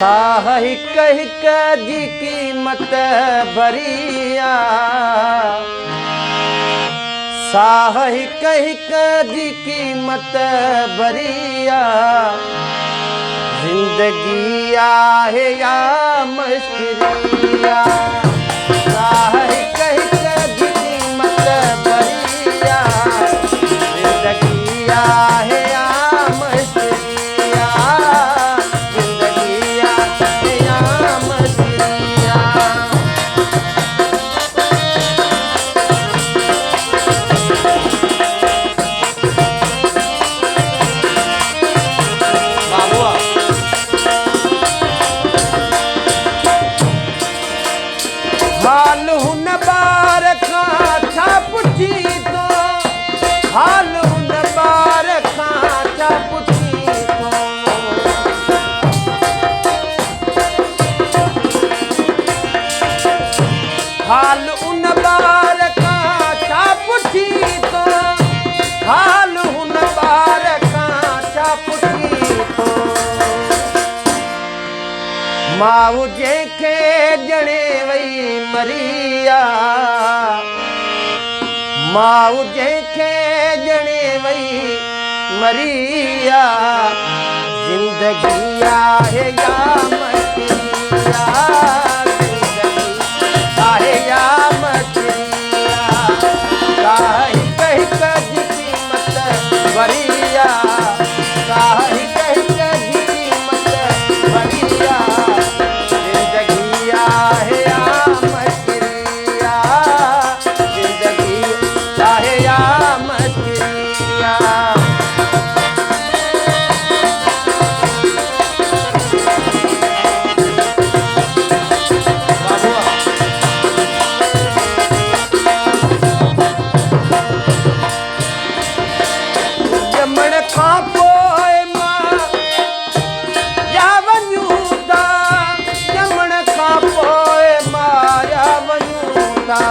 साह हिक हिक जी कीमत भरिया, साह हिक हिक जी कीमत भरिया। जिंदगी आहे या मशकिरिया, साह हिक हिक जी कीमत भरिया। जिंदगी आहे या मशकिरिया, जिंदगी आहे या मशकिरिया। हाल हुन बार खां छा पुछी तो, हाल हुन बार खां छा पुछी तो। हाल उन बार खां छा पुछी तो, हाल हुन बार खां छा पुछी तो। माउ जंहिंखे ॼणे वई मरिया, माउ जंहिंखे ॼणे वई मरिया। जिंदगी आहे या मशकिरिया, जिंदगी आहे या मशकिरिया। साह हिक हिक जी कीमत भरिया, साह हिक हिक जी कीमत भरिया। जिंदगी आहे या मशकिरिया, जिंदगी आहे या मशकिरिया। ॼमण खां पोइ मां या वञूं था, ॼमण खां पोइ मां या वञूं था।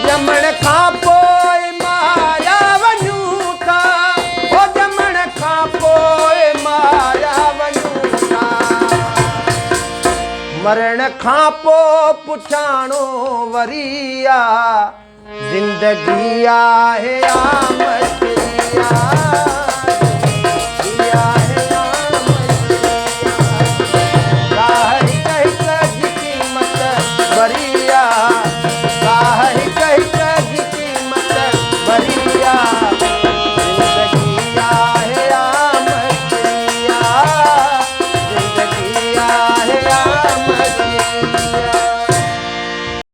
ॼमण खां पोइ मां या वञूं था, ओ ॼमण खां पोइ मां या वञूं था। मरण खां पोइ पुछाणो वरिया। जिंदगी आहे या मशकिरिया।